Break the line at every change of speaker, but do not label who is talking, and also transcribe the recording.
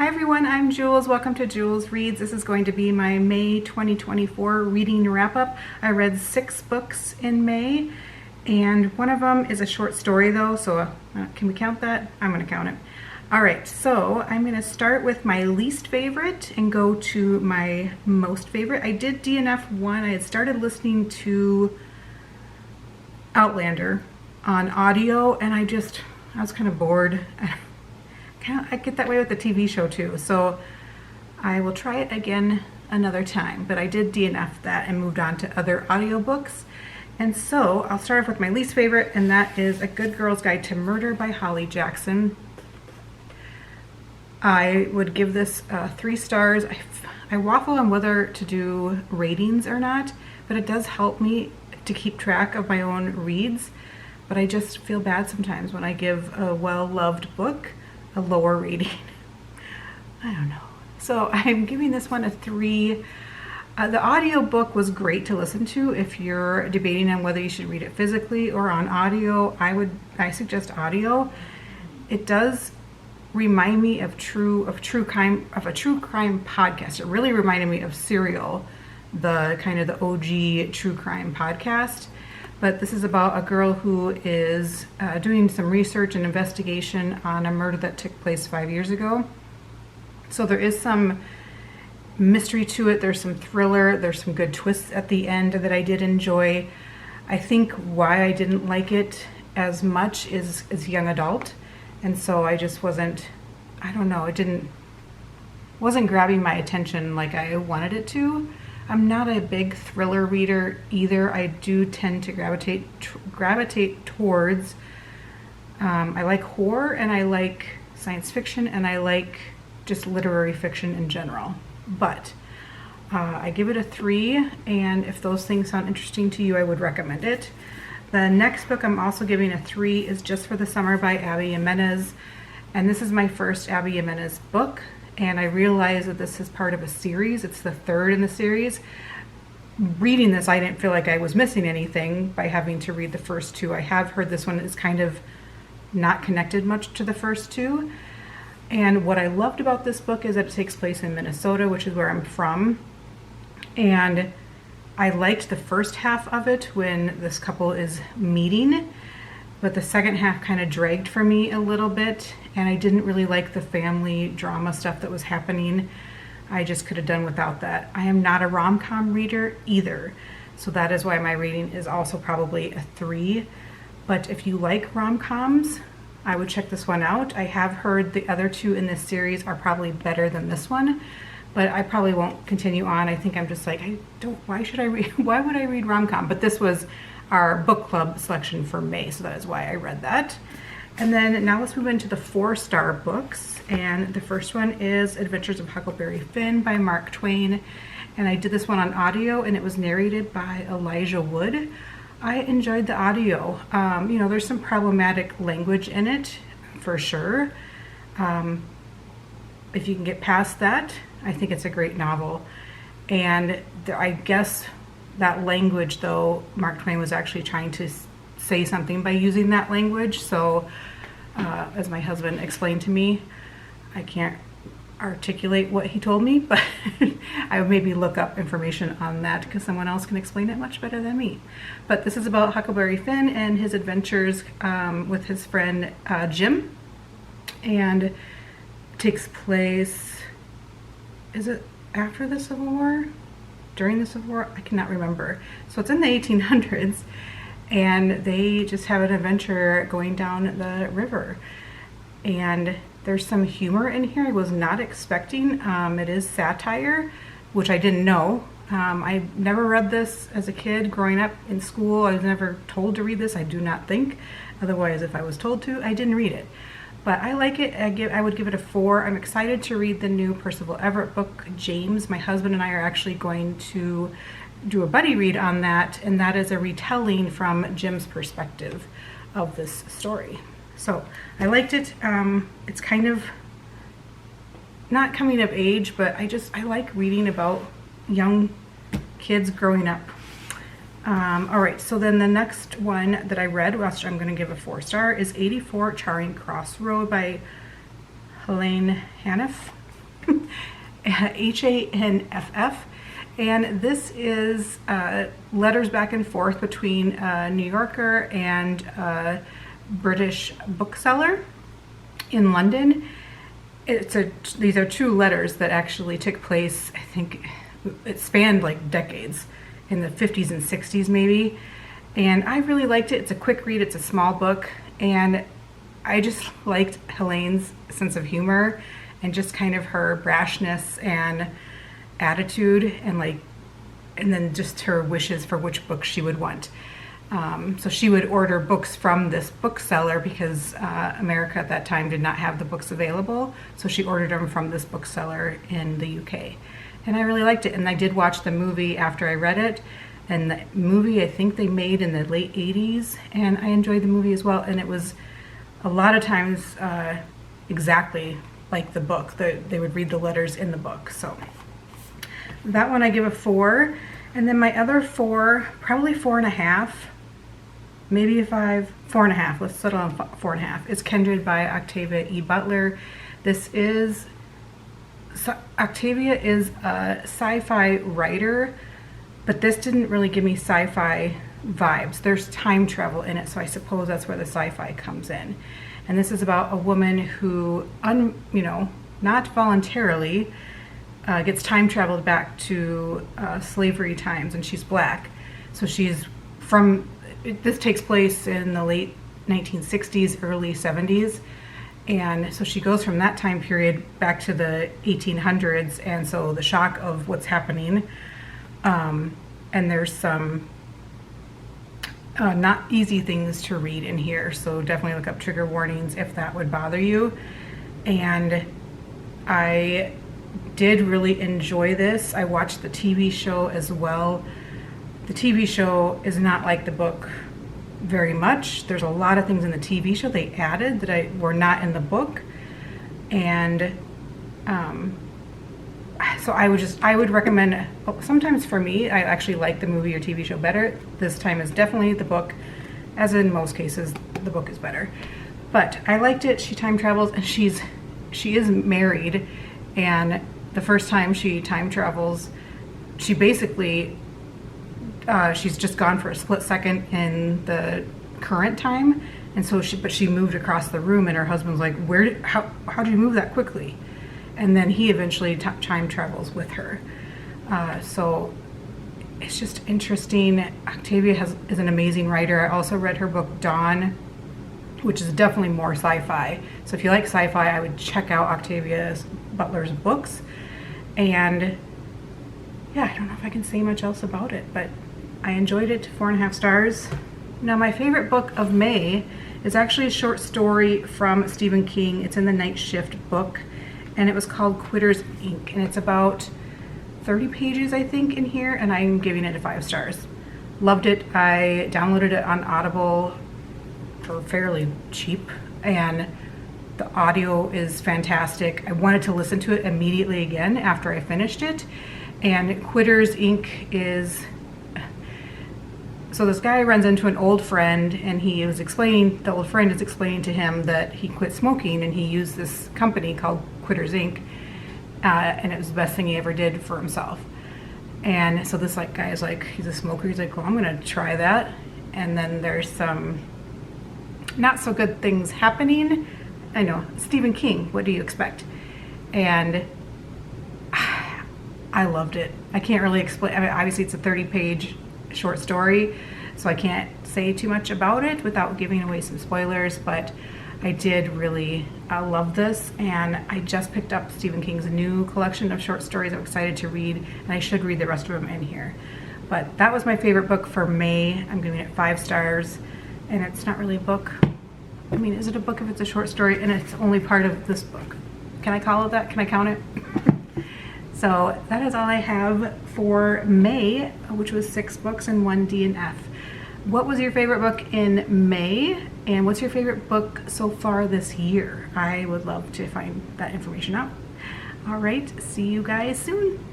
Hi everyone, I'm Jules. Welcome to Jules Reads. This is going to be my May 2024 reading wrap-up. I read 6 books in May, and one of them is a short story though, so can we count that? I'm going to count it. Alright, so I'm going to start with my least favorite and go to my most favorite. I did DNF one. I had started listening to Outlander on audio, and I was kind of bored. I get that way with the TV show too, so I will try it again another time. But I did DNF that and moved on to other audiobooks. And so I'll start off with my least favorite, and that is A Good Girl's Guide to Murder by Holly Jackson. I would give this 3 stars. I waffle on whether to do ratings or not, but it does help me to keep track of my own reads. But I just feel bad sometimes when I give a well-loved book a lower rating. I don't know. So I'm giving this one a 3. The audio book was great to listen to if you're debating on whether you should read it physically or on audio. I suggest audio. It does remind me of a true crime podcast. It really reminded me of Serial, the OG true crime podcast. But this is about a girl who is doing some research and investigation on a murder that took place 5 years ago. So there is some mystery to it. There's some thriller. There's some good twists at the end that I did enjoy. I think why I didn't like it as much is young adult. And so I just wasn't, I don't know, wasn't grabbing my attention like I wanted it to. I'm not a big thriller reader either. I do tend to gravitate towards, I like horror and I like science fiction and I like just literary fiction in general. But I give it a 3, and if those things sound interesting to you, I would recommend it. The next book I'm also giving a 3 is Just for the Summer by Abby Jimenez. And this is my first Abby Jimenez book. And I realized that this is part of a series. It's the 3rd in the series. Reading this, I didn't feel like I was missing anything by having to read the first 2. I have heard this one is kind of not connected much to the first 2. And what I loved about this book is that it takes place in Minnesota, which is where I'm from. And I liked the first half of it when this couple is meeting, but the second half kind of dragged for me a little bit, and I didn't really like the family drama stuff that was happening. I just could have done without that. I am not a rom-com reader either, so that is why my rating is also probably a 3. But if you like rom-coms, I would check this one out. I have heard the other 2 in this series are probably better than this one, but I probably won't continue on. I think I'm just like, why would I read rom-com? But this was our book club selection for May, so that is why I read that. And then now let's move into the 4-star books. And the first one is Adventures of Huckleberry Finn by Mark Twain. And I did this one on audio, and it was narrated by Elijah Wood. I enjoyed the audio. There's some problematic language in it, for sure. If you can get past that, I think it's a great novel. And I guess that language, though, Mark Twain was actually trying to say something by using that language. So, as my husband explained to me, I can't articulate what he told me, but I would maybe look up information on that because someone else can explain it much better than me. But this is about Huckleberry Finn and his adventures with his friend Jim, and takes place, is it after the Civil War? During the Civil War? I cannot remember. So it's in the 1800s, and they just have an adventure going down the river. And there's some humor in here I was not expecting. It is satire, which I didn't know. I never read this as a kid growing up in school. I was never told to read this, I do not think. Otherwise, if I was told to, I didn't read it. But I like it. I would give it a 4. I'm excited to read the new Percival Everett book, James. My husband and I are actually going to do a buddy read on that, and that is a retelling from Jim's perspective of this story. So I liked it. It's kind of not coming of age, but I like reading about young kids growing up. All right, so then the next one that I read, which I'm going to give a 4-star, is 84 Charing Cross Road by Helene Hanif. HANFF. And this is letters back and forth between a New Yorker and a British bookseller in London. These are true letters that actually took place, I think it spanned like decades, in the 50s and 60s maybe. And I really liked it. It's a quick read, it's a small book, and I just liked Helene's sense of humor and just kind of her brashness and attitude, and then just her wishes for which book she would want. So she would order books from this bookseller because America at that time did not have the books available. So she ordered them from this bookseller in the UK. And I really liked it. And I did watch the movie after I read it. And the movie I think they made in the late 80s. And I enjoyed the movie as well. And it was a lot of times exactly like the book. They would read the letters in the book. So that one I give a 4. And then my other 4, probably 4.5, maybe a 5, 4.5. Let's settle on 4.5. It's Kindred by Octavia E. Butler. Octavia is a sci-fi writer, but this didn't really give me sci-fi vibes. There's time travel in it, so I suppose that's where the sci-fi comes in. And this is about a woman who, not voluntarily, gets time traveled back to slavery times, and she's black. So this takes place in the late 1960s, early 70s. And so she goes from that time period back to the 1800s. And so the shock of what's happening. And there's some not easy things to read in here. So definitely look up trigger warnings if that would bother you. And I did really enjoy this. I watched the TV show as well. The TV show is not like the book very much. There's a lot of things in the TV show they added that were not in the book. And so I would recommend, sometimes for me, I actually like the movie or TV show better. This time is definitely the book, as in most cases, the book is better. But I liked it. She time travels, and she is married, and the first time she time travels, she basically, she's just gone for a split second in the current time, and so she moved across the room, and her husband's like, how did you move that quickly? And then he eventually time travels with her. So it's just interesting. Octavia is an amazing writer. I also read her book Dawn, which is definitely more sci-fi. So if you like sci-fi, I would check out Octavia Butler's books. And yeah, I don't know if I can say much else about it, but I enjoyed it. 4.5 stars. Now my favorite book of May is actually a short story from Stephen King. It's in the Night Shift book, and it was called Quitters Inc. And it's about 30 pages, I think, in here, and I'm giving it a 5 stars. Loved it. I downloaded it on Audible for fairly cheap, and the audio is fantastic. I wanted to listen to it immediately again after I finished it. And Quitters Inc. is, so this guy runs into an old friend, and the old friend is explaining to him that he quit smoking, and he used this company called Quitters Inc. And it was the best thing he ever did for himself. And so this guy is like, he's a smoker. He's like, well, I'm gonna try that. And then there's some not so good things happening. I know, Stephen King, what do you expect? And I loved it. I can't really explain. I mean, obviously it's a 30-page short story, so I can't say too much about it without giving away some spoilers, but I did really love this, and I just picked up Stephen King's new collection of short stories I'm excited to read, and I should read the rest of them in here. But that was my favorite book for May. I'm giving it 5 stars, and it's not really a book. I mean, is it a book if it's a short story and it's only part of this book? Can I call it that? Can I count it? So that is all I have for May, which was 6 books and 1 D and F. What was your favorite book in May? And what's your favorite book so far this year? I would love to find that information out. All right, see you guys soon.